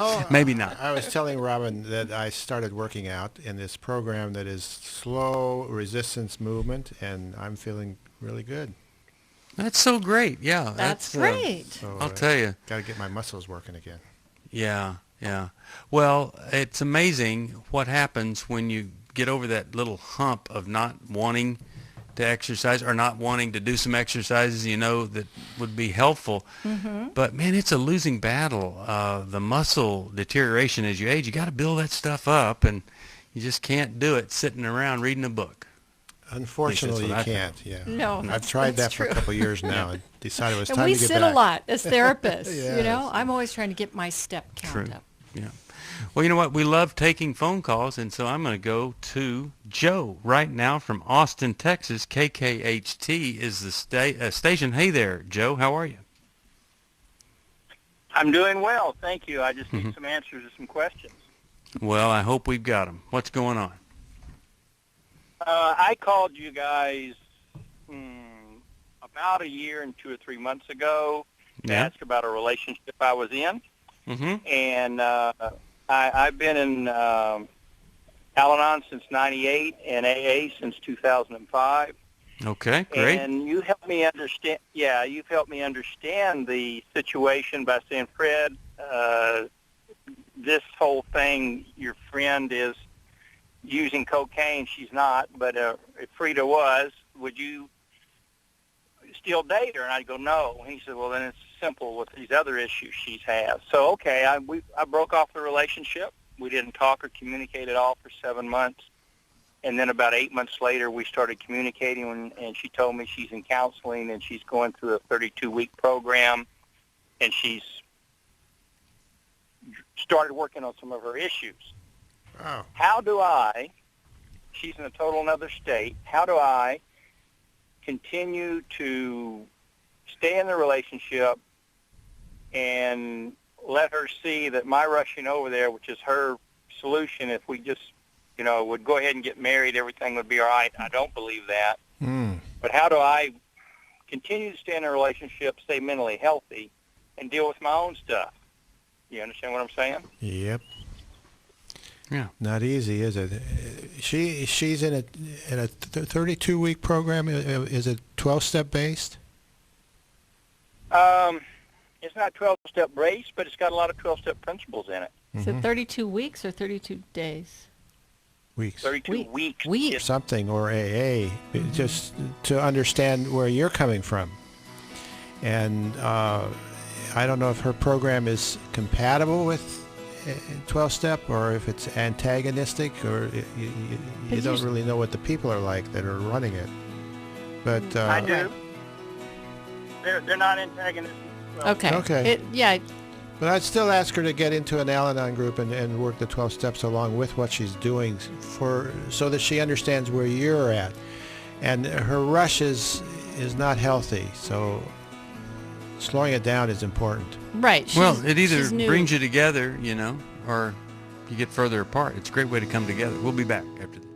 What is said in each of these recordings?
Oh, Maybe not. I was telling Robin that I started working out in this program that is slow resistance movement, and I'm feeling really good. That's so great. Yeah, That's great. So I'll tell you. got to get my muscles working again. Yeah, yeah. Well, it's amazing what happens when you get over that little hump of not wanting to exercise or not wanting to do some exercises, that would be helpful. But man, it's a losing battle. The muscle deterioration as you age, you got to build that stuff up, and you just can't do it sitting around reading a book. Unfortunately, you what I can't. Yeah. No, I've tried that that's for a true. couple of years now and decided it was And time we to get sit back. a lot as therapists, Yes. I'm always trying to get my step count True. up. Yeah. Well, you know what? We love taking phone calls, and so I'm going to go to Joe right now from Austin, Texas. KKHT is the station. Hey there, Joe. How are you? I'm doing well, thank you. I just need some answers to some questions. Well, I hope we've got them. What's going on? I called you guys about a year and 2 or 3 months ago to Yeah. ask about a relationship I was in. Mm-hmm. And I've been in Al-Anon since 98 and AA since 2005. Okay, great. And you helped me understand. Yeah, you've helped me understand the situation by saying, Fred, this whole thing, your friend is using cocaine. She's not, but if Frida was, would you still date her? And I'd go, no. And he said, well, then it's simple with these other issues she has. So, okay, I broke off the relationship. We didn't talk or communicate at all for 7 months. And then about 8 months later, we started communicating, and she told me she's in counseling, and she's going through a 32-week program, and she's started working on some of her issues. Oh. How do I, she's in a total another state, how do I continue to stay in the relationship and let her see that my rushing over there, which is her solution, if we just would go ahead and get married, everything would be all right. I don't believe that. But how do I continue to stay in a relationship, stay mentally healthy, and deal with my own stuff? You understand what I'm saying? Yep. Yeah. Not easy, is it? She's in a 32-week program. Is it 12-step based? It's not 12-step race, but it's got a lot of 12-step principles in it. Is it 32 weeks or 32 days? Weeks. 32 weeks. Weeks. Something, or AA, just to understand where you're coming from. And I don't know if her program is compatible with 12-step or if it's antagonistic, or you don't really know what the people are like that are running it. But I do. They're not antagonistic. Okay. Okay. Yeah. But I'd still ask her to get into an Al-Anon group and work the 12 steps along with what she's doing so that she understands where you're at. And her rush is not healthy, so slowing it down is important. Right. Well, it either she's new. brings you together, or you get further apart. It's a great way to come together. We'll be back after this.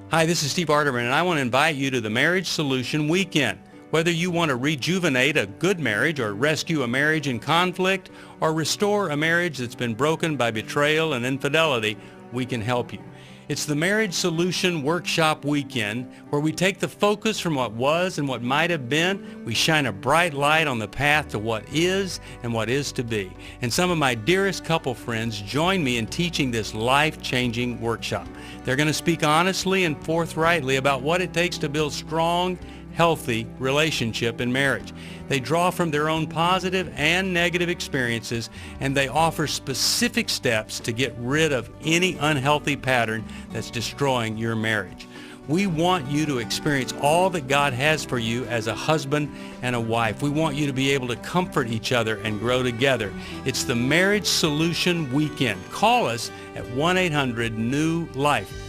Hi, this is Steve Arterman, and I want to invite you to the Marriage Solution Weekend. Whether you want to rejuvenate a good marriage or rescue a marriage in conflict or restore a marriage that's been broken by betrayal and infidelity, we can help you. It's the Marriage Solution Workshop Weekend, where we take the focus from what was and what might have been. We shine a bright light on the path to what is and what is to be. And some of my dearest couple friends join me in teaching this life-changing workshop. They're going to speak honestly and forthrightly about what it takes to build strong, healthy relationship in marriage. They draw from their own positive and negative experiences, and they offer specific steps to get rid of any unhealthy pattern that's destroying your marriage. We want you to experience all that God has for you as a husband and a wife. We want you to be able to comfort each other and grow together. It's the Marriage Solution Weekend. Call us at 1-800-NEW-LIFE.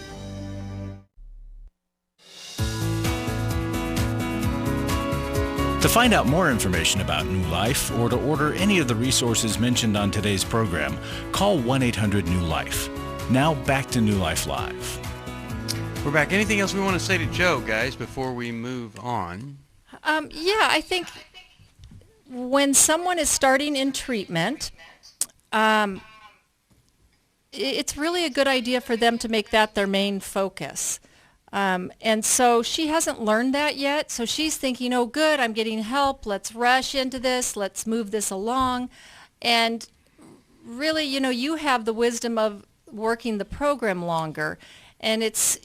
To find out more information about New Life or to order any of the resources mentioned on today's program, call 1-800-NEW-LIFE. Now back to New Life Live. We're back. Anything else we want to say to Joe, guys, before we move on? Yeah, I think when someone is starting in treatment, it's really a good idea for them to make that their main focus. And so she hasn't learned that yet. So she's thinking, oh, good, I'm getting help. Let's rush into this. Let's move this along. And really, you have the wisdom of working the program longer. And it's,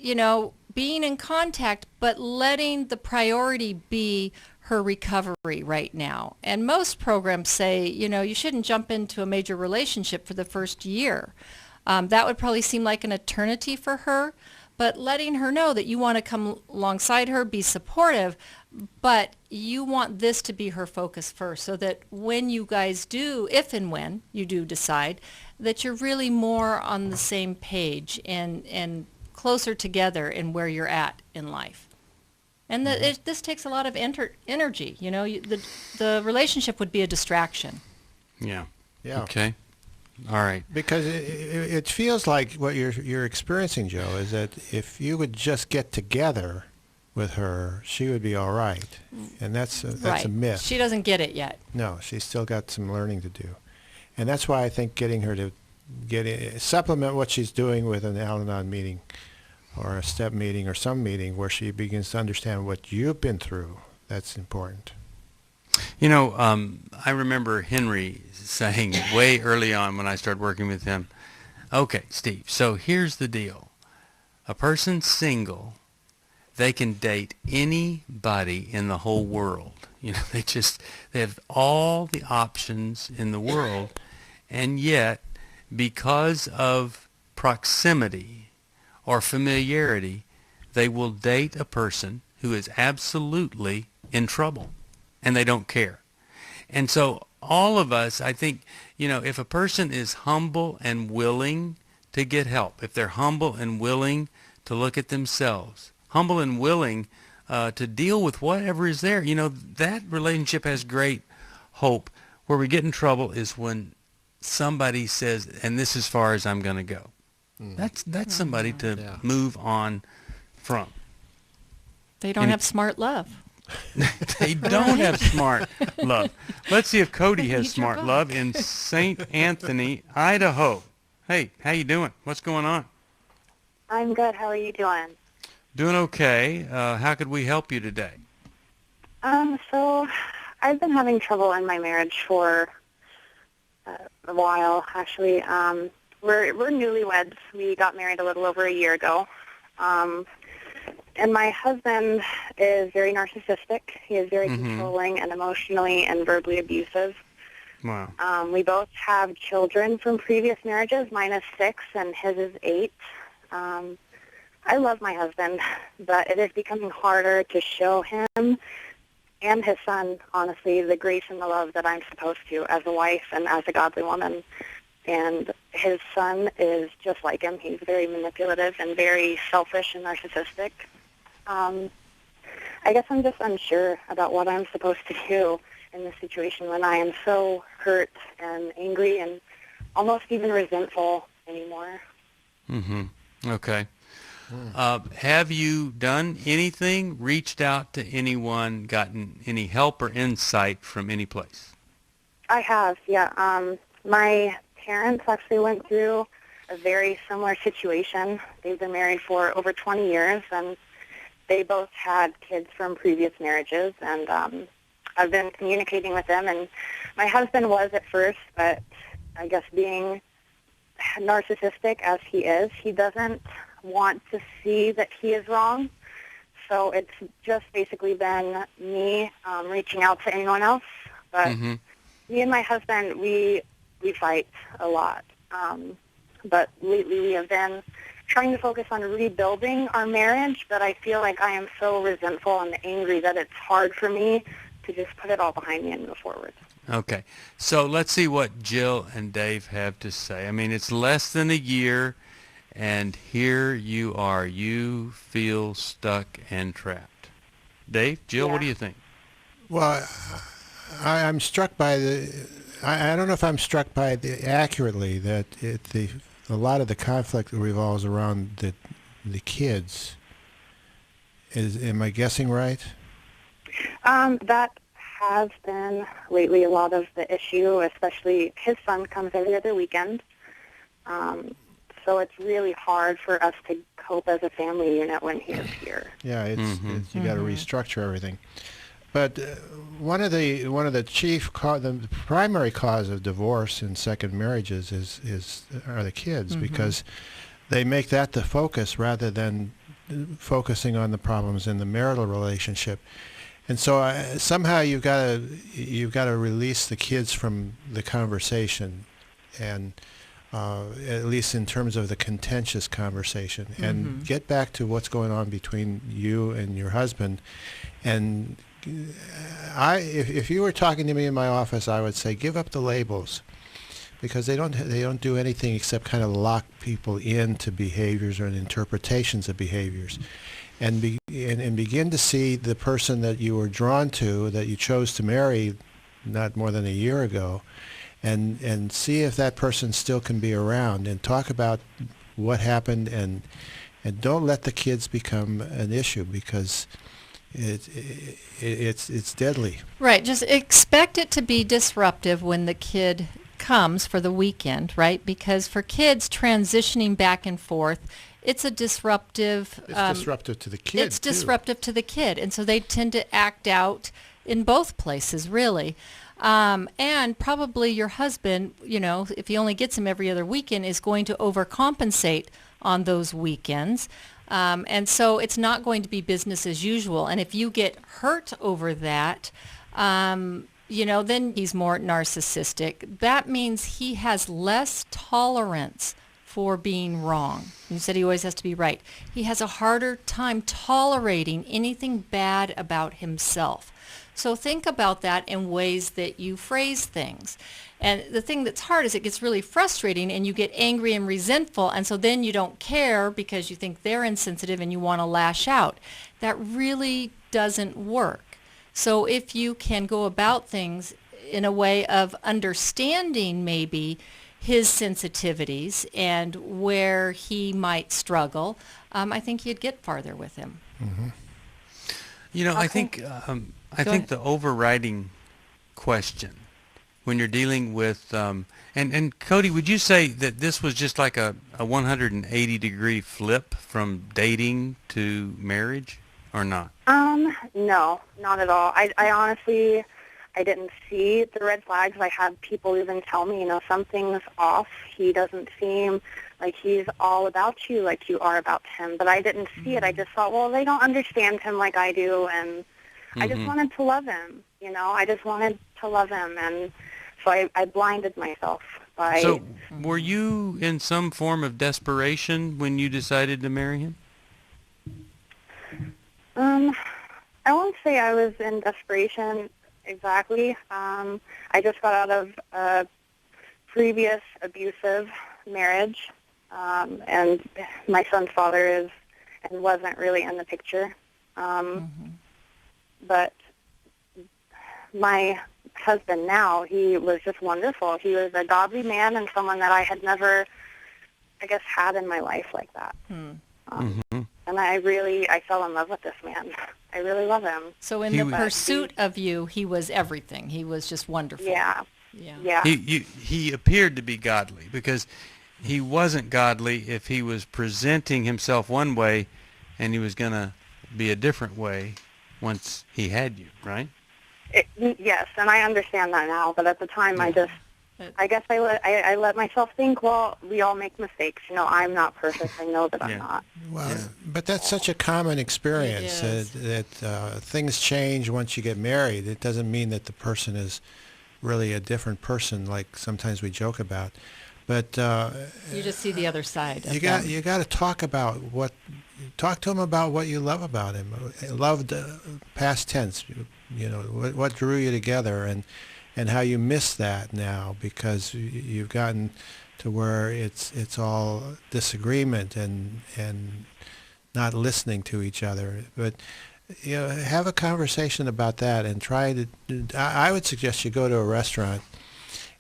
being in contact, but letting the priority be her recovery right now. And most programs say, you shouldn't jump into a major relationship for the first year. That would probably seem like an eternity for her, but letting her know that you want to come alongside her, be supportive, but you want this to be her focus first, so that when you guys do, if and when you do decide, that you're really more on the same page and closer together in where you're at in life. And this takes a lot of energy. The relationship would be a distraction. Yeah. Yeah. Okay. All right. Because it feels like what you're experiencing, Joe, is that if you would just get together with her, she would be all right. And that's a myth. She doesn't get it yet. No, she's still got some learning to do. And that's why I think getting her to supplement what she's doing with an Al-Anon meeting or a step meeting or some meeting where she begins to understand what you've been through, that's important. I remember Henry saying way early on when I started working with him, okay, Steve, so here's the deal. A person single, they can date anybody in the whole world. They have all the options in the world, and yet because of proximity or familiarity, they will date a person who is absolutely in trouble, and they don't care. And so all of us, I think, if a person is humble and willing to get help, if they're humble and willing to look at themselves, humble and willing to deal with whatever is there, that relationship has great hope. Where we get in trouble is when somebody says, and this is as far as I'm going to go. That's somebody to move on from. They don't have smart love. They don't have smart love. Let's see if Cody has smart love in St. Anthony, Idaho. Hey, how you doing? What's going on? I'm good. How are you doing? Doing okay. How could we help you today? So I've been having trouble in my marriage for a while, actually. We're newlyweds. We got married a little over a year ago. And my husband is very narcissistic. He is very controlling and emotionally and verbally abusive. Wow. We both have children from previous marriages. Mine is 6 and his is 8. I love my husband, but it is becoming harder to show him and his son, honestly, the grace and the love that I'm supposed to as a wife and as a godly woman. And his son is just like him. He's very manipulative and very selfish and narcissistic. I guess I'm just unsure about what I'm supposed to do in this situation when I am so hurt and angry and almost even resentful anymore. Okay. Have you done anything, reached out to anyone, gotten any help or insight from any place? I have, yeah. My parents actually went through a very similar situation. They've been married for over 20 years, and they both had kids from previous marriages, and I've been communicating with them, and my husband was at first, but I guess being narcissistic as he is, he doesn't want to see that he is wrong. So it's just basically been me reaching out to anyone else. But me and my husband, we fight a lot. But lately we have been trying to focus on rebuilding our marriage, but I feel like I am so resentful and angry that it's hard for me to just put it all behind me and move forward. Okay. So let's see what Jill and Dave have to say. I mean, it's less than a year, and here you are. You feel stuck and trapped. Dave, Jill, what do you think? Well, I'm struck by I don't know if I'm struck by accurately that a lot of the conflict revolves around the kids. Am I guessing right? That has been lately a lot of the issue, especially his son comes every other weekend. So it's really hard for us to cope as a family unit when he is here. Yeah, it's you got to restructure everything. But one of the the primary cause of divorce in second marriages are the kids, because they make that the focus rather than focusing on the problems in the marital relationship. And so somehow you've got to release the kids from the conversation, and at least in terms of the contentious conversation, and get back to what's going on between you and your husband. And if you were talking to me in my office, I would say give up the labels, because they don't do anything except kind of lock people into behaviors or interpretations of behaviors, and begin to see the person that you were drawn to, that you chose to marry not more than a year ago, and see if that person still can be around, and talk about what happened, and don't let the kids become an issue, because it's deadly. Right. Just expect it to be disruptive when the kid comes for the weekend, right? Because for kids transitioning back and forth, it's a disruptive. It's disruptive to the kid. It's disruptive to the kid, and so they tend to act out in both places, really. And probably your husband, if he only gets him every other weekend, is going to overcompensate on those weekends. And so it's not going to be business as usual. And if you get hurt over that, then he's more narcissistic. That means he has less tolerance for being wrong. You said he always has to be right. He has a harder time tolerating anything bad about himself. So think about that in ways that you phrase things. And the thing that's hard is it gets really frustrating, and you get angry and resentful, and so then you don't care because you think they're insensitive and you want to lash out. That really doesn't work. So if you can go about things in a way of understanding maybe his sensitivities and where he might struggle, I think you'd get farther with him. Mm-hmm. I think the overriding question when you're dealing with, and Cody, would you say that this was just like a 180-degree flip from dating to marriage, or not? No, not at all. I honestly, I didn't see the red flags. I had people even tell me, something's off. He doesn't seem like he's all about you like you are about him. But I didn't see it. I just thought, well, they don't understand him like I do, and I just wanted to love him. I just wanted to love him, and so I blinded myself by. So, were you in some form of desperation when you decided to marry him? I won't say I was in desperation exactly. I just got out of a previous abusive marriage, and my son's father is and wasn't really in the picture. But my husband now, he was just wonderful. He was a godly man and someone that I had never, had in my life like that. And I fell in love with this man. I really love him. So in the pursuit of you, he was everything. He was just wonderful. Yeah. He appeared to be godly, because he wasn't godly if he was presenting himself one way and he was going to be a different way once he had you, right? Yes, and I understand that now, but at the time I let myself think, well, we all make mistakes. I'm not perfect. I know that I'm not. Well, but that's such a common experience that things change once you get married. It doesn't mean that the person is really a different person, like sometimes we joke about. But you just see the other side. You got to talk to him about what you love about him. Loved, past tense. What drew you together, and how you miss that now because you've gotten to where it's all disagreement and not listening to each other. But have a conversation about that and try to. I would suggest you go to a restaurant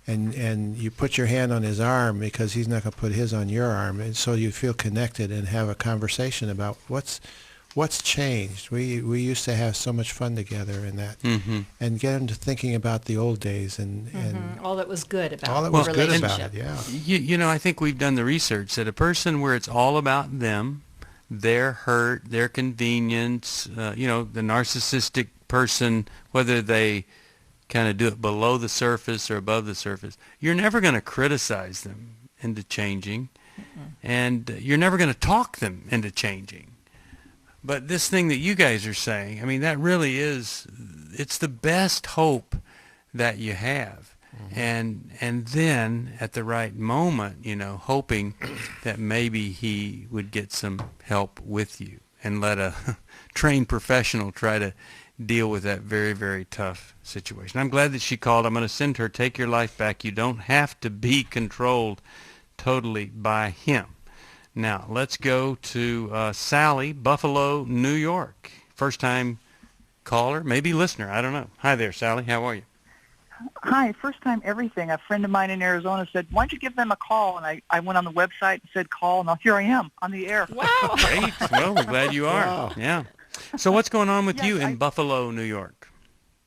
and you put your hand on his arm because he's not going to put his on your arm, and so you feel connected and have a conversation about what's what's changed. We used to have so much fun together in that, Mm-hmm. and get them to thinking about the old days and All that was good about all that the was good relationship. about it. Yeah. You know, I think we've done the research that a person where it's all about them, their hurt, their convenience, you know, the narcissistic person, whether they kind of do it below the surface or above the surface, you're never going to criticize them into changing, and you're never going to talk them into changing. But this thing that you guys are saying, I mean, that really is, it's the best hope that you have. And then at the right moment, you know, hoping that maybe he would get some help with you and let a trained professional try to deal with that very, very tough situation. I'm glad that she called. I'm going to send her Take Your Life Back. You don't have to be controlled totally by him. Now, let's go to Sally, Buffalo, New York. First time caller, maybe listener, I don't know. Hi there, Sally. How are you? Hi, first time everything. A friend of mine in Arizona said, why don't you give them a call? And I went on the website and said call, and now here I am on the air. Wow. Great. Well, we're glad you are. Wow. Yeah. So what's going on with Yes, you in Buffalo, New York?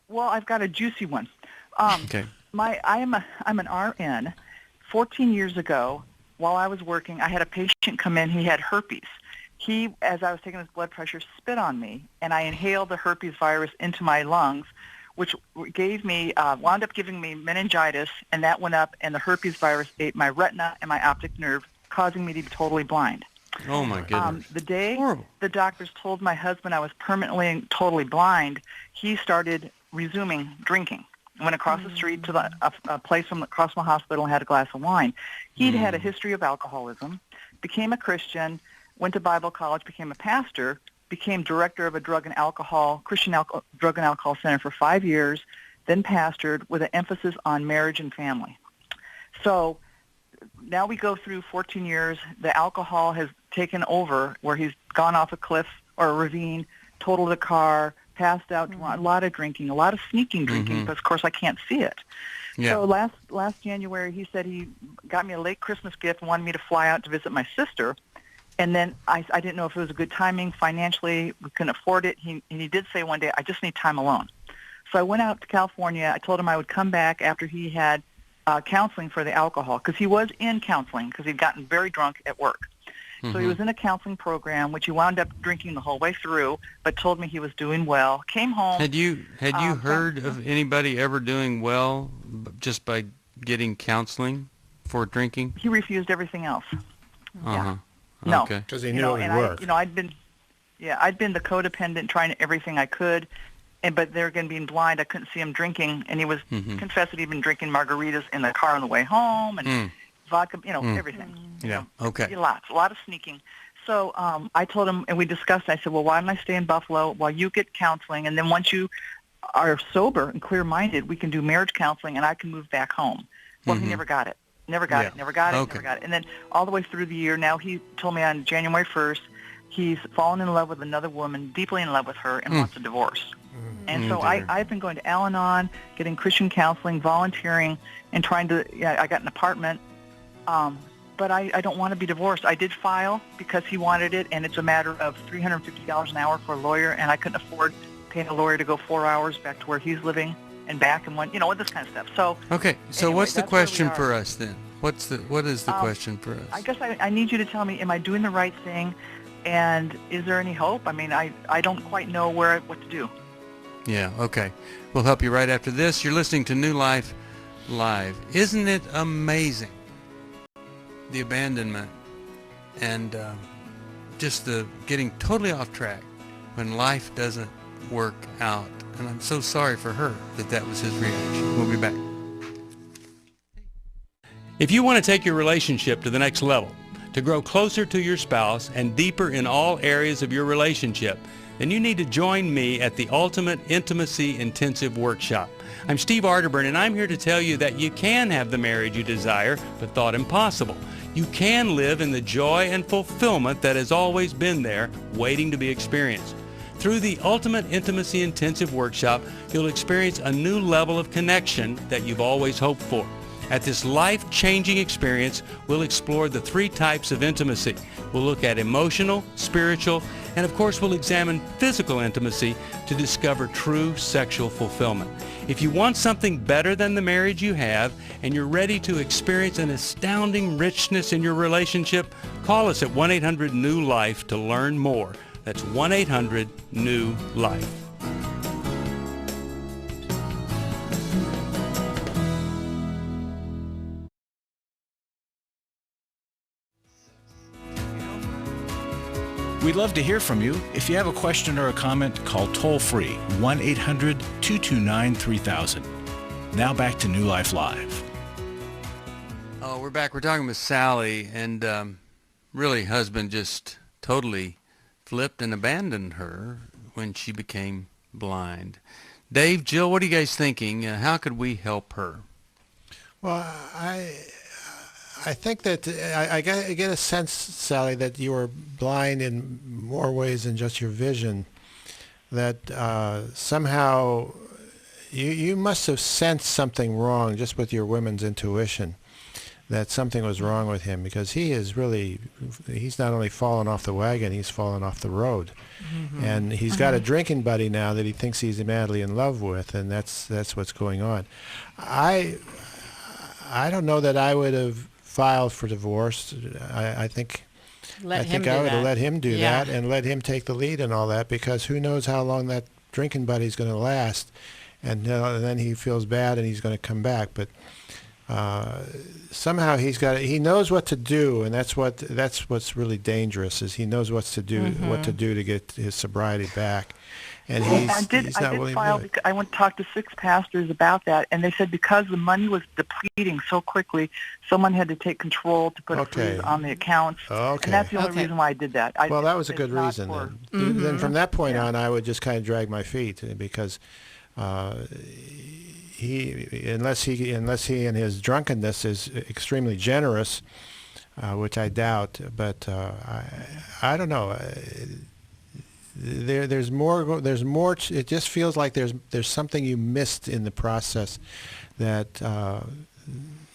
Well, I've got a juicy one. Okay. I'm an RN. 14 years ago, while I was working, I had a patient come in. He had herpes. He, as I was taking his blood pressure, spit on me, and I inhaled the herpes virus into my lungs, which gave me, wound up giving me meningitis, and that went up, and the herpes virus ate my retina and my optic nerve, causing me to be totally blind. Oh, my goodness. The day Horrible. the doctors told my husband I was permanently and totally blind, he started resuming drinking. Went across the street to a place from across my hospital and had a glass of wine. He'd had a history of alcoholism, became a Christian, went to Bible college, became a pastor, became director of a drug and alcohol, drug and alcohol center for 5 years, then pastored with an emphasis on marriage and family. So now we go through 14 years. The alcohol has taken over where he's gone off a cliff or a ravine, totaled a car, passed out, a lot of drinking, a lot of sneaking drinking, but of course I can't see it. Yeah. So last January he said he got me a late Christmas gift and wanted me to fly out to visit my sister. And then I didn't know if it was a good timing. Financially, we couldn't afford it. And he did say one day, I just need time alone. So I went out to California. I told him I would come back after he had counseling for the alcohol, because he was in counseling because he'd gotten very drunk at work. So he was in a counseling program, which he wound up drinking the whole way through, but told me he was doing well. Came home. Had you heard of anybody ever doing well just by getting counseling for drinking? He refused everything else. Uh-huh. No. Okay. Because he knew it would and work. I'd been the codependent, trying everything I could, but there again, being blind, I couldn't see him drinking, and he was confessed that he'd been drinking margaritas in the car on the way home and vodka, everything. Yeah. Okay. A lot of sneaking. So I told him, and we discussed. I said, well, why don't I stay in Buffalo while you get counseling, and then once you are sober and clear-minded, we can do marriage counseling, and I can move back home. Well, he never got it. Never got it. And then all the way through the year, now he told me on January 1st, he's fallen in love with another woman, deeply in love with her, and wants a divorce. And so I've been going to Al-Anon, getting Christian counseling, volunteering, and trying to, I got an apartment, but I don't want to be divorced. I did file because he wanted it, and it's a matter of $350 an hour for a lawyer, and I couldn't afford paying a lawyer to go 4 hours back to where he's living and back and one, this kind of stuff. So okay. So anyway, what's the that's where we question are. for us then? What is the question for us? I guess I need you to tell me, am I doing the right thing, and is there any hope? I mean, I don't quite know what to do. Yeah, okay. We'll help you right after this. You're listening to New Life Live. Isn't it amazing, the abandonment and just the getting totally off track when life doesn't work out? And I'm so sorry for her that was his reaction. We'll be back. If you want to take your relationship to the next level, to grow closer to your spouse and deeper in all areas of your relationship, then you need to join me at the Ultimate Intimacy Intensive Workshop. I'm Steve Arterburn, and I'm here to tell you that you can have the marriage you desire but thought impossible. You can live in the joy and fulfillment that has always been there, waiting to be experienced. Through the Ultimate Intimacy Intensive Workshop, you'll experience a new level of connection that you've always hoped for. At this life-changing experience, we'll explore the 3 types of intimacy. We'll look at emotional, spiritual, and of course we'll examine physical intimacy to discover true sexual fulfillment. If you want something better than the marriage you have and you're ready to experience an astounding richness in your relationship, call us at 1-800-NEW-LIFE to learn more. That's 1-800-NEW-LIFE. We'd love to hear from you. If you have a question or a comment, call toll-free 1-800-229-3000. Now back to New Life Live. Oh, we're back. We're talking with Sally, and really, husband just totally flipped and abandoned her when she became blind. Dave, Jill, what are you guys thinking? How could we help her? Well, I think that I get a sense, Sally, that you were blind in more ways than just your vision. That somehow you must have sensed something wrong just with your women's intuition, that something was wrong with him, because he's not only fallen off the wagon, he's fallen off the road. Mm-hmm. And he's got a drinking buddy now that he thinks he's madly in love with, and that's what's going on. I don't know that I would have filed for divorce. I think I would have let him do that and let him take the lead and all that, because who knows how long that drinking buddy's going to last, and then he feels bad and he's going to come back. But somehow he knows what to do, and that's what's really dangerous, is he knows what to do to get his sobriety back. And he's not willing to do it. I went to talk to 6 pastors about that, and they said because the money was depleting so quickly, someone had to take control to put a freeze on the accounts. Okay. And that's the only reason why I did that. Well, that was a good reason then. Mm-hmm. Then from that point on, I would just kind of drag my feet, because unless he in his drunkenness is extremely generous, which I doubt, but I don't know. There's more. It just feels like there's something you missed in the process that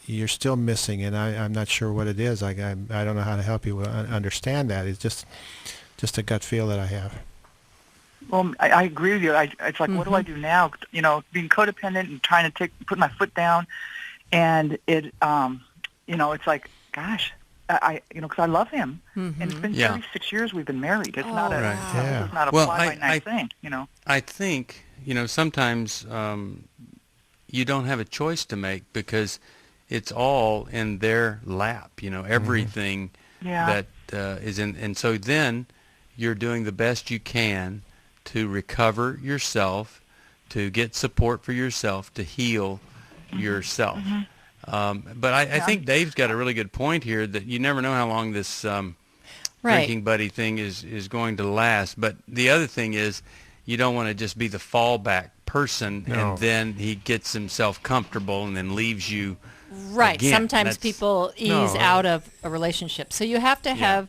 you're still missing, and I'm not sure what it is. I don't know how to help you understand that. It's just a gut feel that I have. Well, I agree with you. It's like, what do I do now? You know, being codependent and trying to put my foot down, and it, it's like, gosh. Because I love him, and it's been 36 years we've been married. It's not it's not a fly-by-night thing, I think, sometimes you don't have a choice to make, because it's all in their lap, everything that is in, and so then you're doing the best you can to recover yourself, to get support for yourself, to heal yourself. But I think Dave's got a really good point here, that you never know how long this drinking buddy thing is going to last. But the other thing is, you don't want to just be the fallback person, and then he gets himself comfortable and then leaves you. Right. Again. Sometimes people ease out of a relationship. So you have to have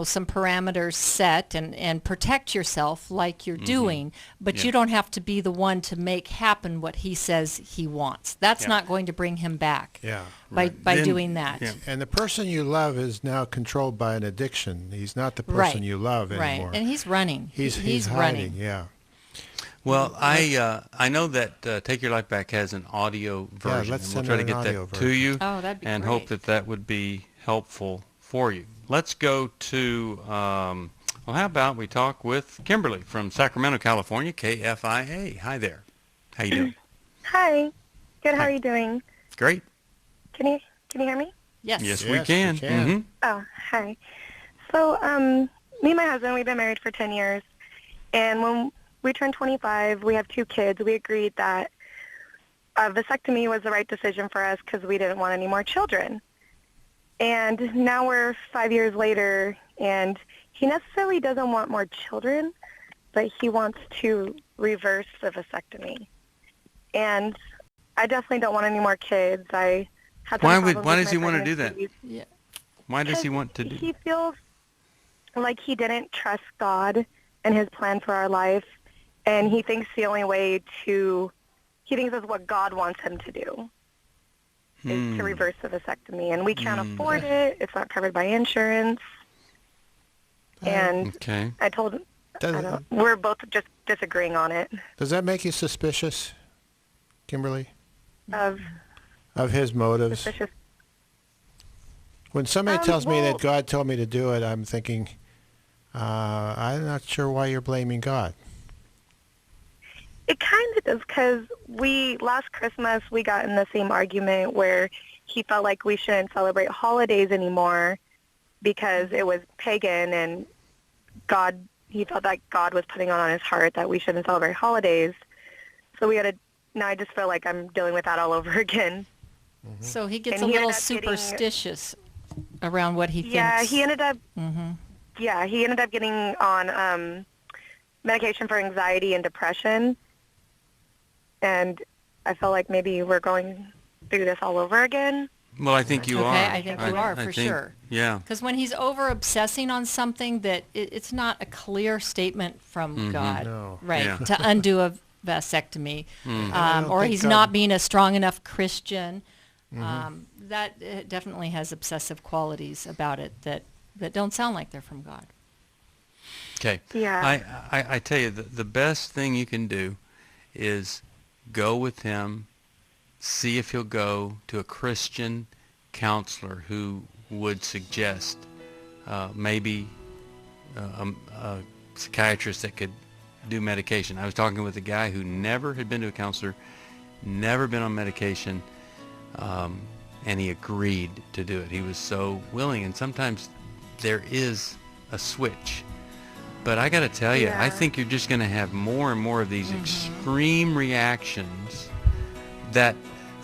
some parameters set and protect yourself like you're doing, but you don't have to be the one to make happen what he says he wants. That's not going to bring him back by doing that. Yeah. And the person you love is now controlled by an addiction. He's not the person you love anymore. Right, and he's running. He's hiding, running. Well, I know that Take Your Life Back has an audio version. Let's and we'll send try to an get audio that version. to you, that'd be and great. hope that would be helpful for you. Let's go to, how about we talk with Kimberly from Sacramento, California, KFIA. Hi there. How you doing? Hi. Good. How are you doing? Great. Can you hear me? Yes. Yes, we can. Mm-hmm. Oh, hi. So, me and my husband, we've been married for 10 years, and when we turned 25, we have 2 kids. We agreed that a vasectomy was the right decision for us because we didn't want any more children. And now we're 5 years later, and he necessarily doesn't want more children, but he wants to reverse the vasectomy. And I definitely don't want any more kids. I have Why does he want to do that? Yeah. Why does he want to do? He feels like he didn't trust God and his plan for our life, and he thinks the only way he thinks that's what God wants him to do. is to reverse the vasectomy, and we can't afford it. It's not covered by insurance. And Okay. I told him, we're both just disagreeing on it. Does that make you suspicious, Kimberly, Of his motives? suspicious. When somebody tells me well- that God told me to do it, I'm thinking, I'm not sure why you're blaming God. It kind of does, because last Christmas we got in the same argument where he felt like we shouldn't celebrate holidays anymore because it was pagan, and he felt like God was putting on his heart that we shouldn't celebrate holidays. So now I just feel like I'm dealing with that all over again. Mm-hmm. So he gets And a he little ended up getting- superstitious around what he thinks. Yeah, he ended up. Mm-hmm. Yeah, he ended up getting on medication for anxiety and depression, and I felt like maybe we're going through this all over again. Well, I think you Okay, are. I think you are, for sure. Yeah. Because when he's over-obsessing on something that it's not a clear statement from God, No. right, Yeah. to undo a vasectomy, I don't or think he's God- not being a strong enough Christian, that definitely has obsessive qualities about it that don't sound like they're from God. Okay. Yeah. I tell you, the best thing you can do is go with him, see if he'll go to a Christian counselor who would suggest maybe a psychiatrist that could do medication. I was talking with a guy who never had been to a counselor, never been on medication, and he agreed to do it. He was so willing, and sometimes there is a switch. But I got to tell you, I Yeah. think you're just going to have more and more of these extreme reactions that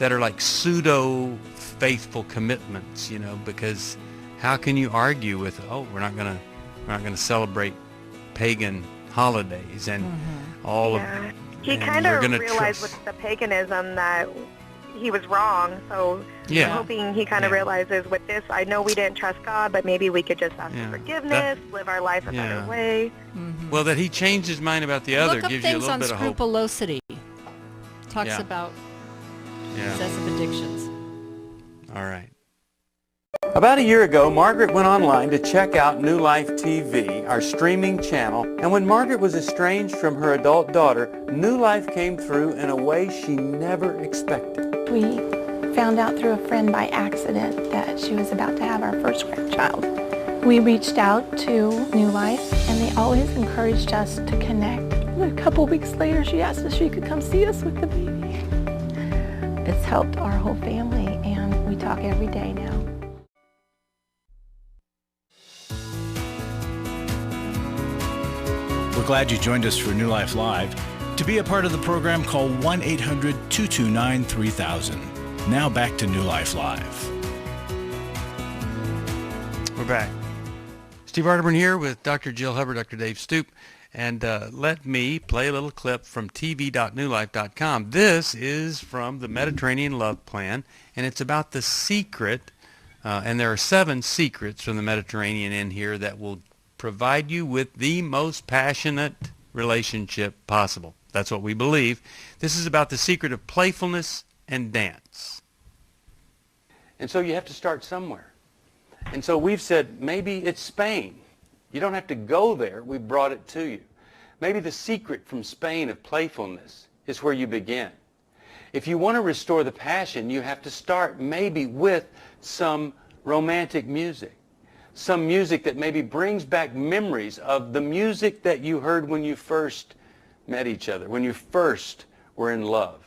are like pseudo faithful commitments, because how can you argue with, we're not going to celebrate pagan holidays and all Yeah. of He and kind we're of gonna realized with the paganism that he was wrong, so Yeah. I'm hoping he kind of Yeah. realizes with this, I know we didn't trust God, but maybe we could just ask Yeah. for forgiveness, live our life a Yeah. better way. well, that he changed his mind about the other Look up gives you a things little on bit of hope. scrupulosity. Talks Yeah. about Yeah. obsessive addictions. All right. About a year ago, Margaret went online to check out New Life TV, our streaming channel, and when Margaret was estranged from her adult daughter, New Life came through in a way she never expected. We found out through a friend by accident that she was about to have our first grandchild. We reached out to New Life, and they always encouraged us to connect. A couple weeks later, she asked if she could come see us with the baby. It's helped our whole family, and we talk every day now. We're glad you joined us for New Life Live. To be a part of the program, call 1-800-229-3000. Now back to New Life Live. We're back. Steve Arterburn here with Dr. Jill Hubbard, Dr. Dave Stoop, and let me play a little clip from tv.newlife.com. This is from the Mediterranean Love Plan, and it's about the secret, and there are 7 secrets from the Mediterranean in here that will provide you with the most passionate relationship possible. That's what we believe. This is about the secret of playfulness and dance. And so you have to start somewhere. And so we've said maybe it's Spain. You don't have to go there. We brought it to you. Maybe the secret from Spain of playfulness is where you begin. If you want to restore the passion, you have to start maybe with some romantic music. Some music that maybe brings back memories of the music that you heard when you first met each other, when you first were in love.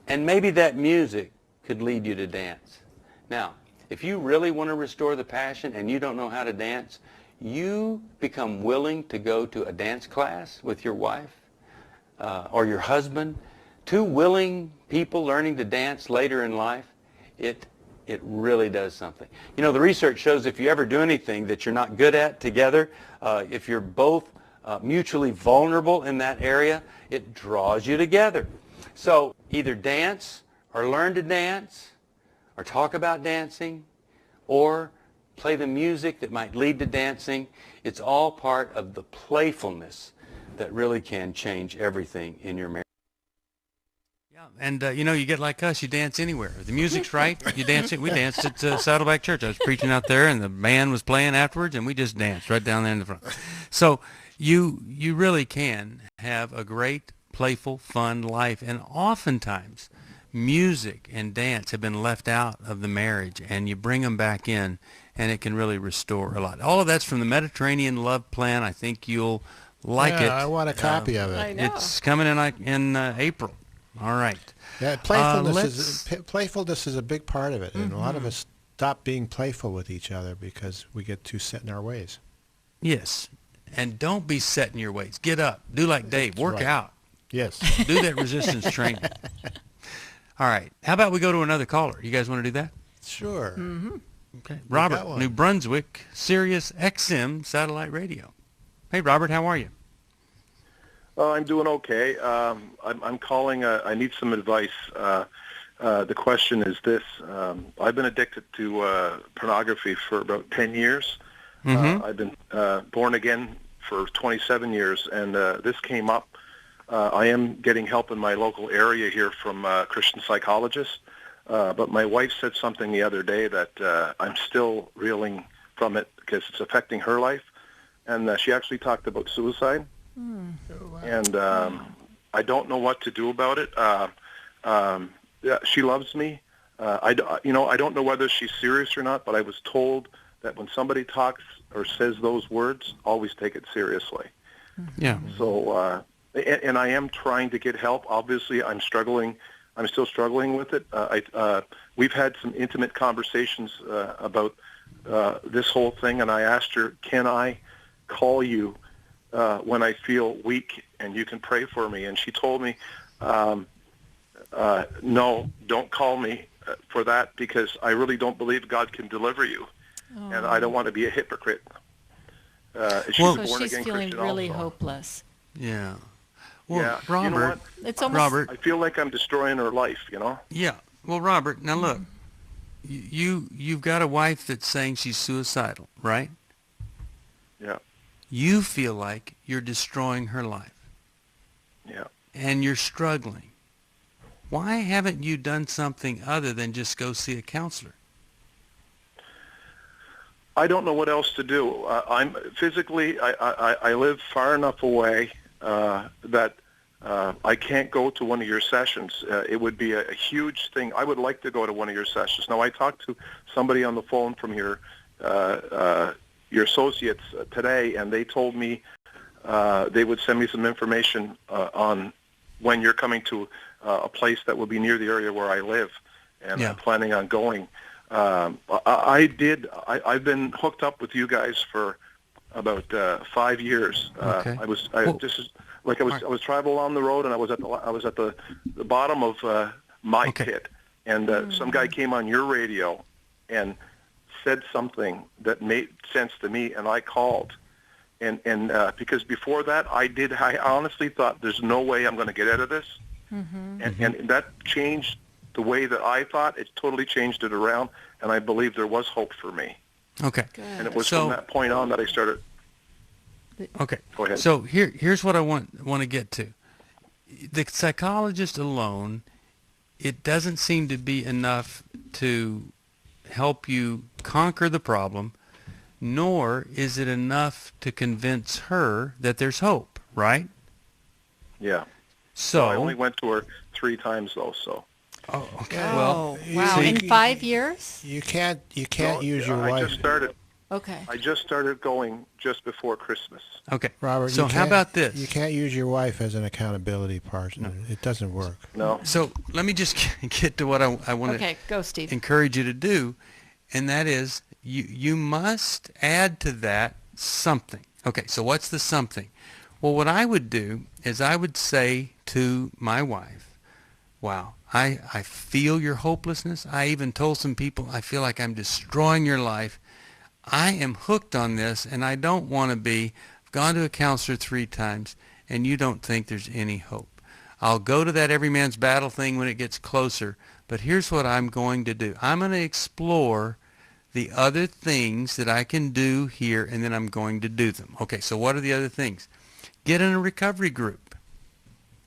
And maybe that music could lead you to dance. Now, if you really want to restore the passion and you don't know how to dance, you become willing to go to a dance class with your wife or your husband. 2 willing people learning to dance later in life, it really does something. You know, the research shows if you ever do anything that you're not good at together, if you're both mutually vulnerable in that area, it draws you together. So either dance or learn to dance or talk about dancing or play the music that might lead to dancing. It's all part of the playfulness that really can change everything in your marriage. And, you get like us, you dance anywhere. If the music's right, you dance it. We danced at Saddleback Church. I was preaching out there, and the band was playing afterwards, and we just danced right down there in the front. So you really can have a great, playful, fun life. And oftentimes, music and dance have been left out of the marriage, and you bring them back in, and it can really restore a lot. All of that's from the Mediterranean Love Plan. I think you'll like it. I want a copy of it. I know. It's coming in April. All right. Yeah, playfulness is a big part of it, and a lot of us stop being playful with each other because we get too set in our ways. Yes, and don't be set in your ways. Get up. Do like Dave. Work out. Yes. Do that resistance training. All right. How about we go to another caller? You guys want to do that? Sure. Okay. got Robert, one. New Brunswick, Sirius XM Satellite Radio. Hey, Robert, how are you? I'm doing okay. I'm calling. I need some advice. The question is this. I've been addicted to pornography for about 10 years. I've been born again for 27 years, and this came up. I am getting help in my local area here from Christian psychologists, but my wife said something the other day that I'm still reeling from it because it's affecting her life, and she actually talked about suicide. And I don't know what to do about it. Yeah, she loves me. I don't know whether she's serious or not, but I was told that when somebody talks or says those words, always take it seriously. Yeah. So, and I am trying to get help. Obviously, I'm struggling. I'm still struggling with it. We've had some intimate conversations about this whole thing, and I asked her, can I call you when I feel weak and you can pray for me? And she told me, no, don't call me for that because I really don't believe God can deliver you. And I don't want to be a hypocrite. She's a So she's born-again feeling Christian really also. hopeless. Yeah. Well, Yeah. Robert, You know what? It's almost Robert. I feel like I'm destroying her life, Yeah. Well, Robert, now look, you've got a wife that's saying she's suicidal, right? Yeah. You feel like you're destroying her life, Yeah. and you're struggling. Why haven't you done something other than just go see a counselor? I don't know what else to do. I'm physically, I live far enough away that I can't go to one of your sessions. It would be a huge thing. I would like to go to one of your sessions. Now, I talked to somebody on the phone from your associates today, and they told me they would send me some information on when you're coming to a place that will be near the area where I live, and I'm planning on going. I've been hooked up with you guys for about 5 years. Okay. I was traveling along the road, and I was at the bottom of my pit, and some guy came on your radio and said something that made sense to me, and I called, and because before that I honestly thought there's no way I'm going to get out of this, and that changed the way that I thought. It totally changed it around, and I believe there was hope for me. Okay. good. And it was from that point on that I started. Okay. Go ahead. So here's what I want to get to. The psychologist alone, it doesn't seem to be enough to help you conquer the problem, nor is it enough to convince her that there's hope, right? Yeah. So I only went to her 3 times though, so. Oh, okay. Oh, Well, wow. see- In 5 years? You can't No, use your I wife. just started going just before Christmas. okay. Robert, So you how can't- about this? You can't use your wife as an accountability partner. It doesn't work. No. So let me just get to what I want to Okay, go, Steve. encourage you to do, and that is you must add to that something. Okay, so what's the something? Well, what I would do is I would say to my wife, wow, I feel your hopelessness. I even told some people I feel like I'm destroying your life. I am hooked on this, and I don't want to be. I've gone to a counselor 3 times, and you don't think there's any hope. I'll go to that every man's battle thing when it gets closer, but here's what I'm going to do. I'm going to explore the other things that I can do here, and then I'm going to do them. Okay, so what are the other things? Get in a recovery group.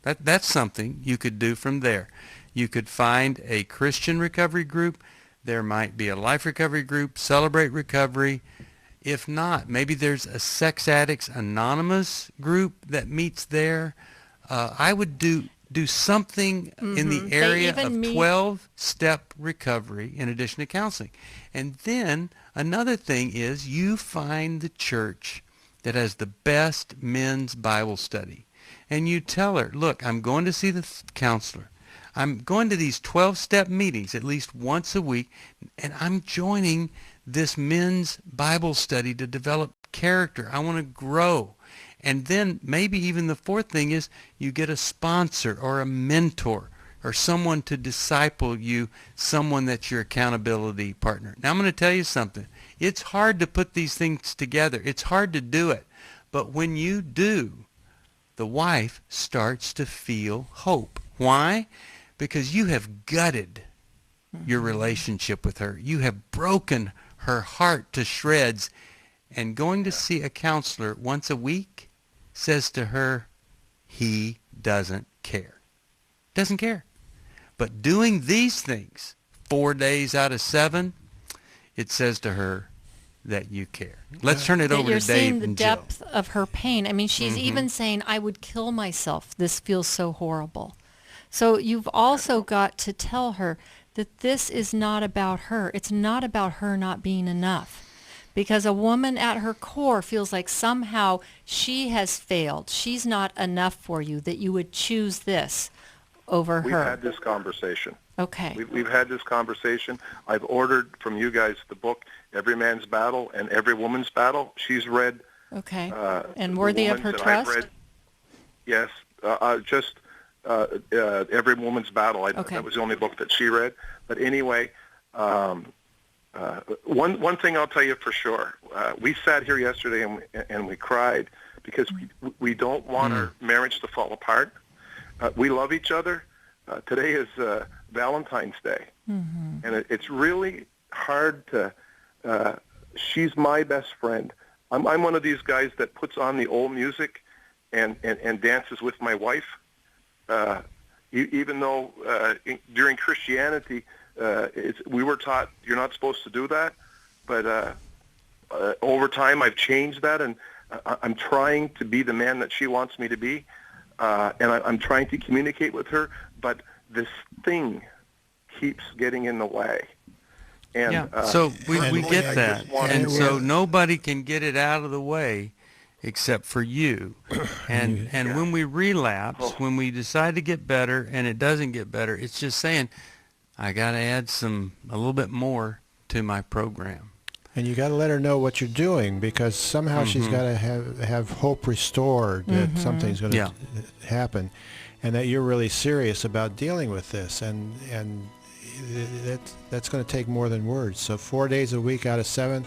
That's something you could do from there. You could find a Christian recovery group. There might be a life recovery group, Celebrate Recovery. If not, maybe there's a Sex Addicts Anonymous group that meets there. I would do something in the area of 12-step recovery in addition to counseling. And then another thing is you find the church that has the best men's Bible study. And you tell her, look, I'm going to see the counselor. I'm going to these 12-step meetings at least once a week, and I'm joining this men's Bible study to develop character. I want to grow. And then maybe even the fourth thing is you get a sponsor or a mentor or someone to disciple you, someone that's your accountability partner. Now I'm going to tell you something. It's hard to put these things together. It's hard to do it. But when you do, the wife starts to feel hope. Why? Because you have gutted your relationship with her. You have broken her heart to shreds. And going to see a counselor once a week says to her, he doesn't care. Doesn't care. But doing these things 4 days out of 7, it says to her that you care. Let's turn it over to Dave and Jill. You're seeing the depth of her pain. I mean, she's even saying, I would kill myself. This feels so horrible. So you've also got to tell her that this is not about her. It's not about her not being enough. Because a woman at her core feels like somehow she has failed. She's not enough for you, that you would choose this over her. We've had this conversation. Okay. We've had this conversation. I've ordered from you guys the book, Every Man's Battle and Every Woman's Battle. She's read. Okay. And Worthy of Her Trust? Yes. Just Every Woman's Battle. Okay. That was the only book that she read. But anyway, one thing I'll tell you for sure. We sat here yesterday and we cried because we don't want our marriage to fall apart. We love each other. Today is Valentine's Day. And it's really hard to, she's my best friend. I'm one of these guys that puts on the old music and dances with my wife. Even though during Christianity, we were taught you're not supposed to do that. But over time, I've changed that, and I'm trying to be the man that she wants me to be. And I'm trying to communicate with her, but this thing keeps getting in the way. And, so we get that. And so nobody can get it out of the way except for you. And when we relapse, when we decide to get better and it doesn't get better, it's just saying, I got to add a little bit more to my program. And you got to let her know what you're doing, because somehow she's got to have hope restored that something's going to happen, and that you're really serious about dealing with this. And that's going to take more than words. So 4 days a week out of 7,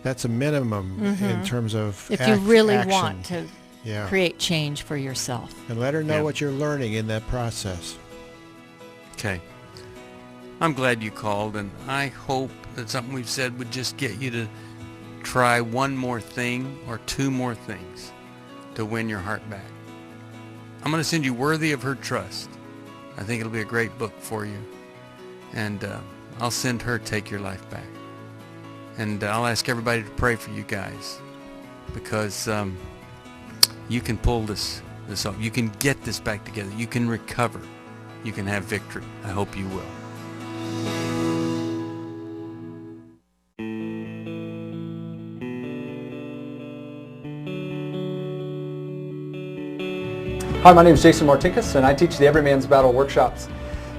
that's a minimum in terms of if you really action. want to create change for yourself. And let her know what you're learning in that process. Okay. I'm glad you called, and I hope that something we've said would just get you to try one more thing or 2 more things to win your heart back. I'm going to send you Worthy of Her Trust. I think it'll be a great book for you. And I'll send her Take Your Life Back. And I'll ask everybody to pray for you guys, because you can pull this off. You can get this back together. You can recover. You can have victory. I hope you will. Hi, my name is Jason Martinkus, and I teach the Every Man's Battle workshops.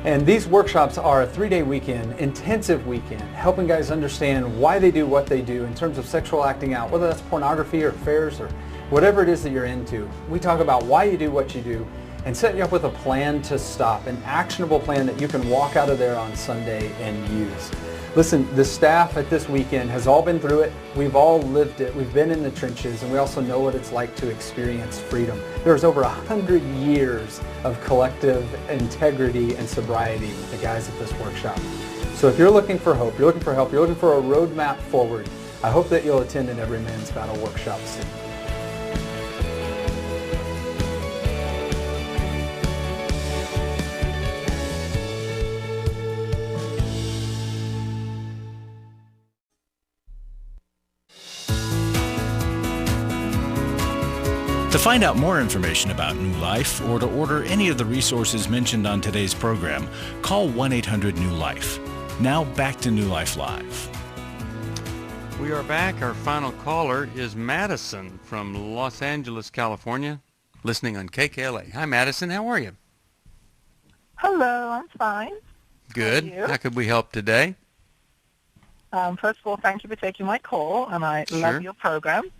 And these workshops are a 3-day weekend, intensive weekend, helping guys understand why they do what they do in terms of sexual acting out, whether that's pornography or affairs or whatever it is that you're into. We talk about why you do what you do and set you up with a plan to stop, an actionable plan that you can walk out of there on Sunday and use. Listen, the staff at this weekend has all been through it. We've all lived it. We've been in the trenches, and we also know what it's like to experience freedom. There's over 100 years of collective integrity and sobriety with the guys at this workshop. So if you're looking for hope, you're looking for help, you're looking for a roadmap forward, I hope that you'll attend an Every Man's Battle workshop soon. To find out more information about New Life or to order any of the resources mentioned on today's program, call 1-800-NEW-LIFE. Now back to New Life Live. We are back. Our final caller is Madison from Los Angeles, California, listening on KKLA. Hi, Madison. How are you? Hello, I'm fine. Good. How are you? How could we help today? First of all, thank you for taking my call, and I Sure. love your program.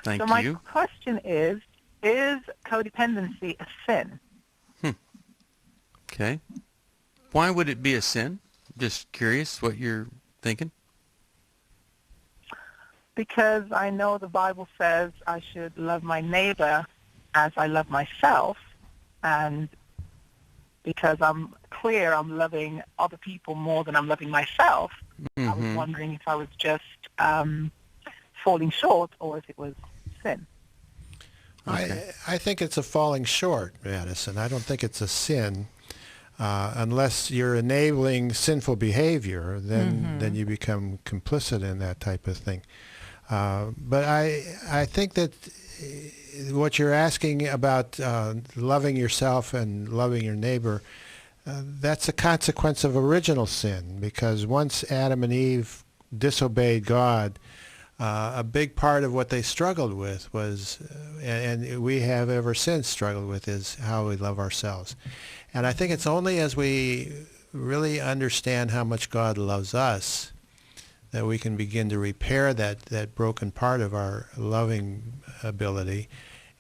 Thank so my you. question is codependency a sin? Okay. Why would it be a sin? Just curious what you're thinking. Because I know the Bible says I should love my neighbor as I love myself, and because I'm clear I'm loving other people more than I'm loving myself, I was wondering if I was just falling short or if it was sin. Okay. I think it's a falling short, Madison. I don't think it's a sin. Unless you're enabling sinful behavior, then you become complicit in that type of thing. But I think that what you're asking about loving yourself and loving your neighbor, that's a consequence of original sin, because once Adam and Eve disobeyed God, a big part of what they struggled with was, and we have ever since struggled with, is how we love ourselves. And I think it's only as we really understand how much God loves us that we can begin to repair that broken part of our loving ability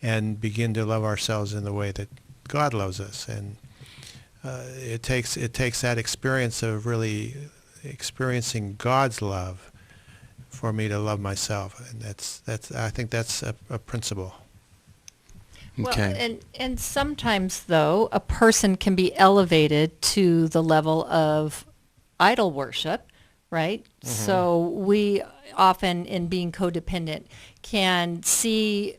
and begin to love ourselves in the way that God loves us. And it takes that experience of really experiencing God's love for me to love myself, and I think that's a principle. Okay. Well, and sometimes, though, a person can be elevated to the level of idol worship, right? So we often, in being codependent, can see,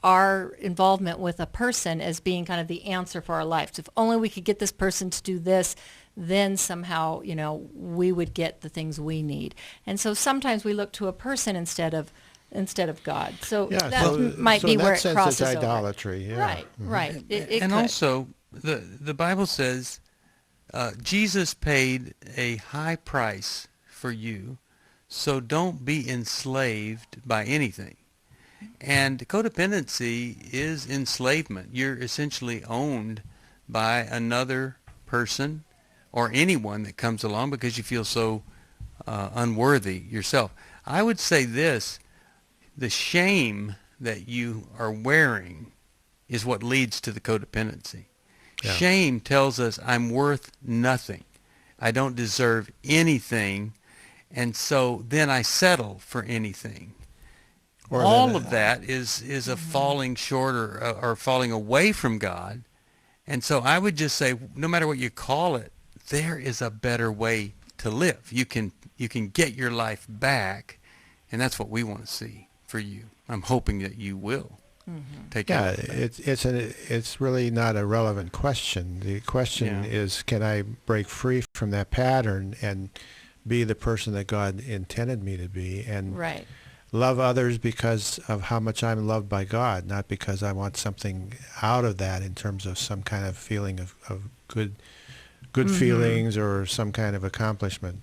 our involvement with a person as being kind of the answer for our lives. If only we could get this person to do this, then somehow, we would get the things we need. And so sometimes we look to a person instead of God. So that might be where it crosses it's over. idolatry. Yeah. Right. It And could. also, the Bible says Jesus paid a high price for you, so don't be enslaved by anything. And codependency is enslavement. You're essentially owned by another person or anyone that comes along because you feel so unworthy yourself. I would say this: the shame that you are wearing is what leads to the codependency. Yeah. Shame tells us I'm worth nothing. I don't deserve anything, and so then I settle for anything. All of that is a falling short or falling away from God. And so I would just say, no matter what you call it, there is a better way to live. You can get your life back, and that's what we want to see for you. I'm hoping that you will take care of that. It's really not a relevant question. The question is, can I break free from that pattern and be the person that God intended me to be, and love others because of how much I'm loved by God, not because I want something out of that in terms of some kind of feeling of good feelings or some kind of accomplishment.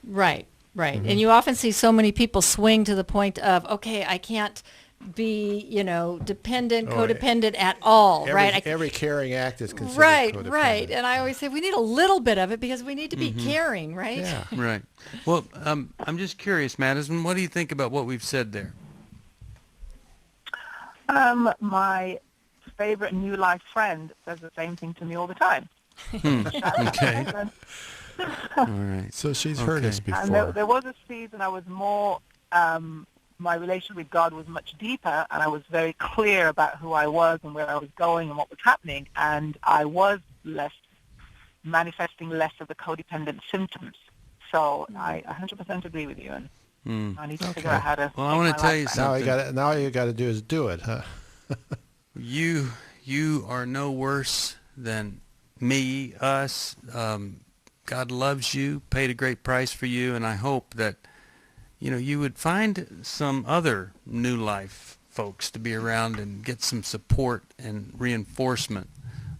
Right. And you often see so many people swing to the point of, okay, I can't be, dependent, codependent at all, right? Every caring act is considered codependent. Right. And I always say we need a little bit of it because we need to be caring, right? Yeah. Right. Well, I'm just curious, Madison, what do you think about what we've said there? My favorite New Life friend says the same thing to me all the time. Okay. All right. So she's heard us before. And there was a season I was more, my relationship with God was much deeper, and I was very clear about who I was and where I was going and what was happening, and I was manifesting less of the codependent symptoms. So I 100% agree with you, and I need to figure out how to. Well, I want to tell you something. Now all you got to do is do it, huh? You are no worse than me, us. God loves you, paid a great price for you, and I hope that you would find some other New Life folks to be around and get some support and reinforcement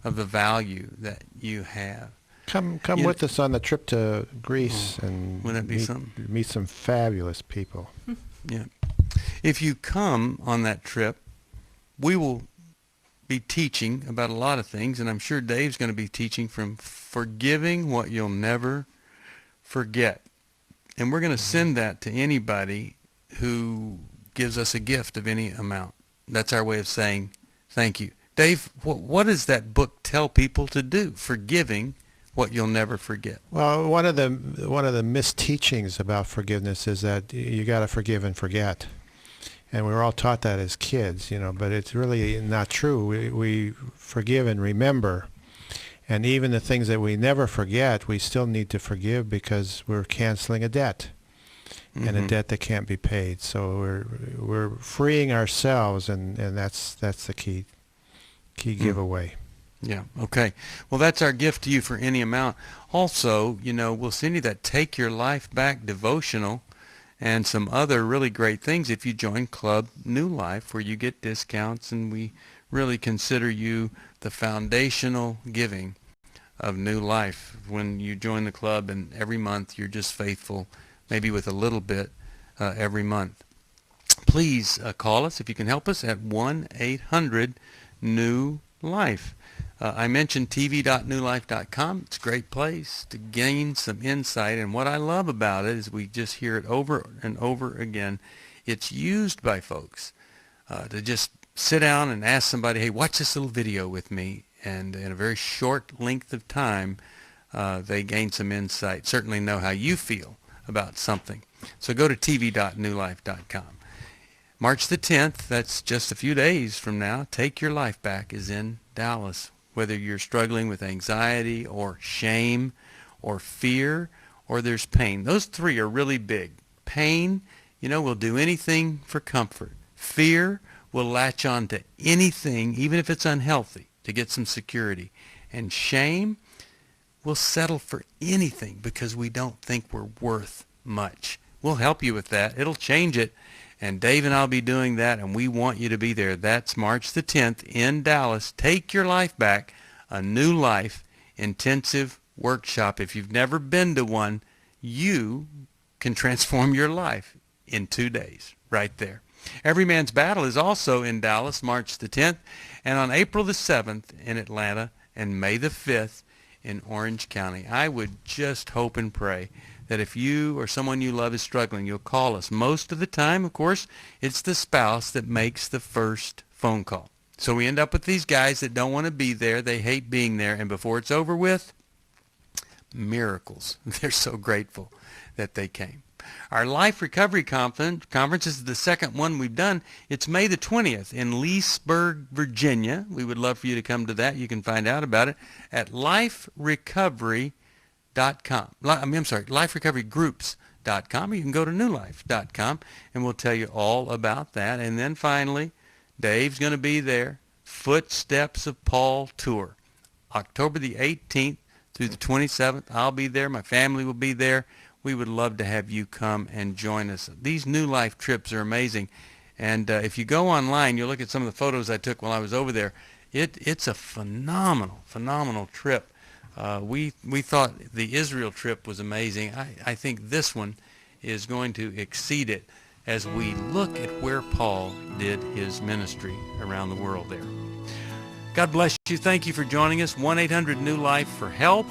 of the value that you have. Come with us on the trip to Greece and wouldn't that be meet some fabulous people. Yeah. If you come on that trip, we will be teaching about a lot of things, and I'm sure Dave's going to be teaching from forgiving what you'll never forget. And we're going to send that to anybody who gives us a gift of any amount. That's our way of saying thank you. Dave, what does that book tell people to do? Forgiving what you'll never forget. Well, one of the misteachings about forgiveness is that you got to forgive and forget. And we were all taught that as kids, but it's really not true. We forgive and remember. And even the things that we never forget, we still need to forgive because we're canceling a debt, and a debt that can't be paid. So we're freeing ourselves, and that's the key giveaway. Yeah, okay. Well, that's our gift to you for any amount. Also, we'll send you that Take Your Life Back devotional and some other really great things if you join Club New Life, where you get discounts, and we really consider you the foundational giving of New Life when you join the club, and every month you're just faithful, maybe with a little bit every month. Please call us if you can help us at 1-800-NEW-LIFE. I mentioned tv.newlife.com. It's a great place to gain some insight, and what I love about it is we just hear it over and over again. It's used by folks to just sit down and ask somebody, hey, watch this little video with me, and in a very short length of time, they gain some insight, certainly know how you feel about something. So go to tv.newlife.com. March the 10th, that's just a few days from now, Take Your Life Back is in Dallas. Whether you're struggling with anxiety or shame or fear or there's pain. Those three are really big. Pain, will do anything for comfort. Fear will latch on to anything, even if it's unhealthy, to get some security. And shame will settle for anything because we don't think we're worth much. We'll help you with that. It'll change it. And Dave and I'll be doing that, and we want you to be there. That's March the 10th in Dallas. Take Your Life Back, a New Life intensive workshop. If you've never been to one, you can transform your life in 2 days right there. Every Man's Battle is also in Dallas, March the 10th, and on April the 7th in Atlanta, and May the 5th in Orange County. I would just hope and pray that if you or someone you love is struggling, you'll call us. Most of the time, of course, it's the spouse that makes the first phone call. So we end up with these guys that don't want to be there. They hate being there. And before it's over with, miracles. They're so grateful that they came. Our Life Recovery Conference is the second one we've done. It's May the 20th in Leesburg, Virginia. We would love for you to come to that. You can find out about it at liferecoverygroups.com. You can go to newlife.com, and we'll tell you all about that. And then finally, Dave's going to be there. Footsteps of Paul Tour, October the 18th through the 27th. I'll be there. My family will be there. We would love to have you come and join us. These New Life trips are amazing. And if you go online, you'll look at some of the photos I took while I was over there. It's a phenomenal trip. We thought the Israel trip was amazing. I think this one is going to exceed it as we look at where Paul did his ministry around the world there. God bless you. Thank you for joining us. 1-800-NEW-LIFE for help.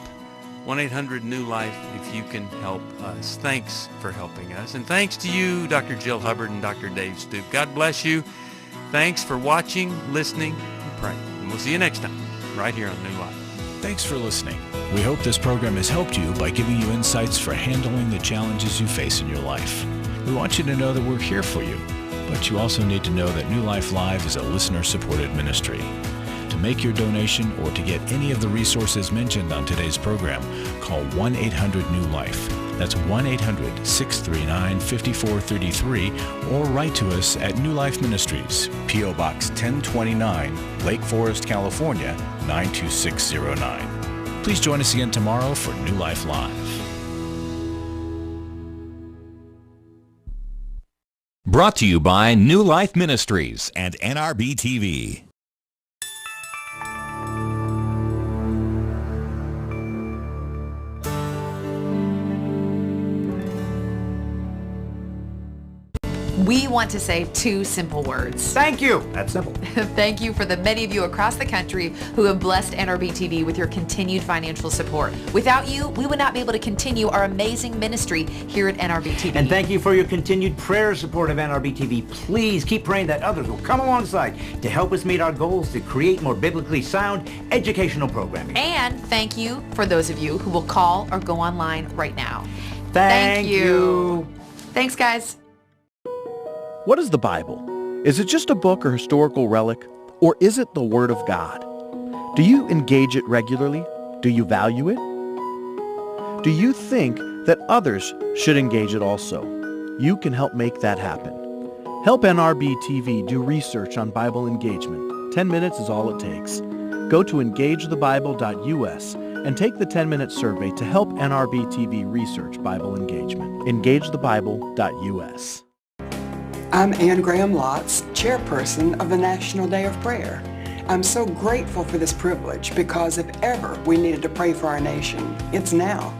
1-800-NEW-LIFE if you can help us. Thanks for helping us. And thanks to you, Dr. Jill Hubbard and Dr. Dave Stoop. God bless you. Thanks for watching, listening, and praying. And we'll see you next time right here on New Life. Thanks for listening. We hope this program has helped you by giving you insights for handling the challenges you face in your life. We want you to know that we're here for you, but you also need to know that New Life Live is a listener-supported ministry. To make your donation or to get any of the resources mentioned on today's program, call 1-800-NEW-LIFE. That's 1-800-639-5433, or write to us at New Life Ministries, P.O. Box 1029, Lake Forest, California, 92609. Please join us again tomorrow for New Life Live. Brought to you by New Life Ministries and NRBTV. We want to say two simple words. Thank you. That's simple. Thank you for the many of you across the country who have blessed NRBTV with your continued financial support. Without you, we would not be able to continue our amazing ministry here at NRBTV. And thank you for your continued prayer support of NRBTV. Please keep praying that others will come alongside to help us meet our goals to create more biblically sound educational programming. And thank you for those of you who will call or go online right now. Thank you. Thanks, guys. What is the Bible? Is it just a book or historical relic? Or is it the Word of God? Do you engage it regularly? Do you value it? Do you think that others should engage it also? You can help make that happen. Help NRBTV do research on Bible engagement. 10 minutes is all it takes. Go to engagethebible.us and take the 10-minute survey to help NRBTV research Bible engagement. engagethebible.us. I'm Ann Graham Lotz, chairperson of the National Day of Prayer. I'm so grateful for this privilege because if ever we needed to pray for our nation, it's now.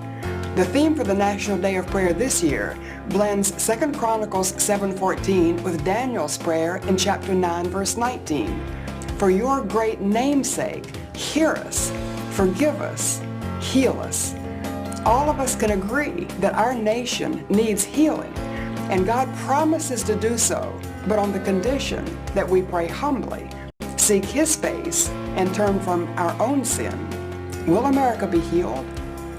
The theme for the National Day of Prayer this year blends 2 Chronicles 7:14 with Daniel's prayer in chapter 9, verse 19. For your great namesake, hear us, forgive us, heal us. All of us can agree that our nation needs healing. And God promises to do so, but on the condition that we pray humbly, seek His face, and turn from our own sin. Will America be healed?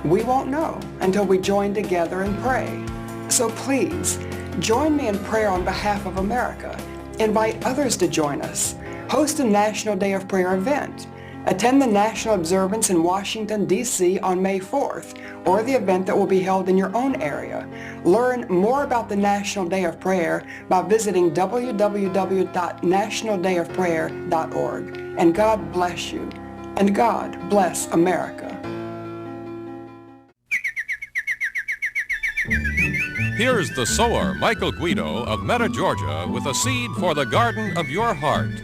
We won't know until we join together and pray. So please, join me in prayer on behalf of America. Invite others to join us. Host a National Day of Prayer event. Attend the national observance in Washington, D.C. on May 4th, or the event that will be held in your own area. Learn more about the National Day of Prayer by visiting www.nationaldayofprayer.org. And God bless you. And God bless America. Here's the sower, Michael Guido of Meta, Georgia, with a seed for the garden of your heart.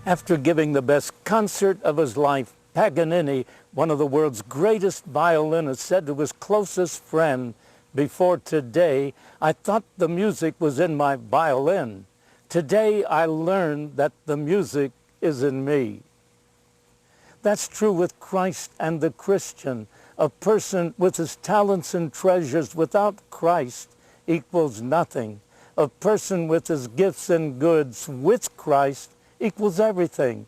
After giving the best concert of his life, Paganini, one of the world's greatest violinists, said to his closest friend, "Before today, I thought the music was in my violin. Today I learned that the music is in me." That's true with Christ and the Christian. A person with his talents and treasures without Christ equals nothing. A person with his gifts and goods with Christ equals everything.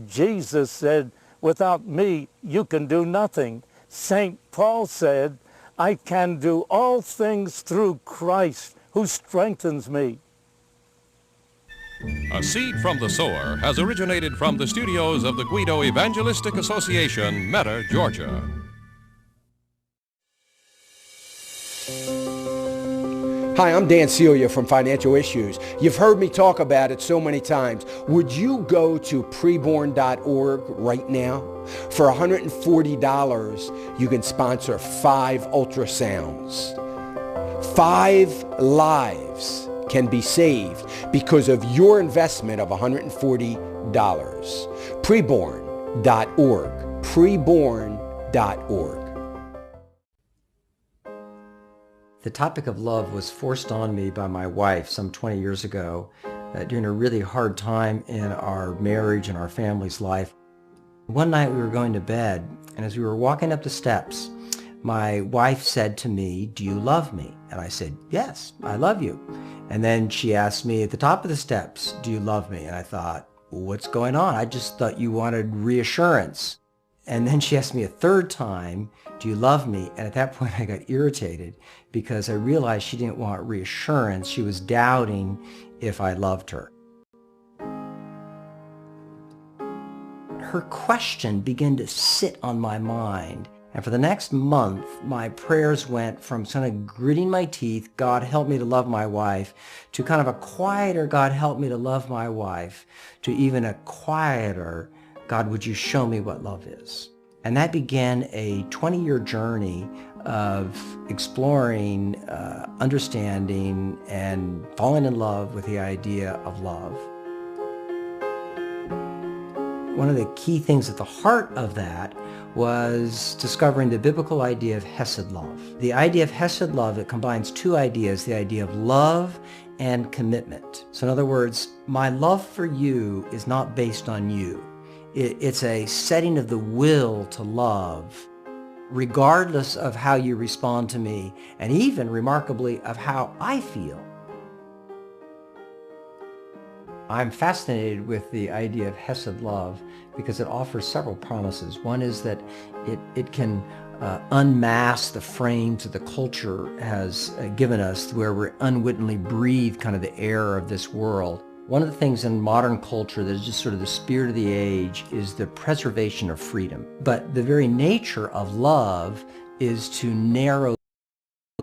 Jesus said, "Without me, you can do nothing." St. Paul said, "I can do all things through Christ who strengthens me." A seed from the sower has originated from the studios of the Guido Evangelistic Association, Meta, Georgia. Hi, I'm Dan Celia from Financial Issues. You've heard me talk about it so many times. Would you go to preborn.org right now? For $140, you can sponsor 5 ultrasounds. 5 lives can be saved because of your investment of $140. Preborn.org. Preborn.org. The topic of love was forced on me by my wife some 20 years ago during a really hard time in our marriage and our family's life. One night we were going to bed, and as we were walking up the steps, my wife said to me, "Do you love me?" And I said, "Yes, I love you." And then she asked me at the top of the steps, "Do you love me?" And I thought, "What's going on? I just thought you wanted reassurance." And then she asked me a third time, "Do you love me?" And at that point I got irritated because I realized she didn't want reassurance. She was doubting if I loved her. Her question began to sit on my mind. And for the next month, my prayers went from kind of gritting my teeth, "God help me to love my wife," to kind of a quieter, "God help me to love my wife," to even a quieter, "God, would you show me what love is?" And that began a 20-year journey of exploring, understanding, and falling in love with the idea of love. One of the key things at the heart of that was discovering the biblical idea of Hesed love. The idea of Hesed love, it combines two ideas, the idea of love and commitment. So in other words, my love for you is not based on you. It's a setting of the will to love, regardless of how you respond to me, and even, remarkably, of how I feel. I'm fascinated with the idea of Hesed love because it offers several promises. One is that it can unmask the frames that the culture has given us, where we unwittingly breathe kind of the air of this world. One of the things in modern culture that is just sort of the spirit of the age is the preservation of freedom. But the very nature of love is to narrow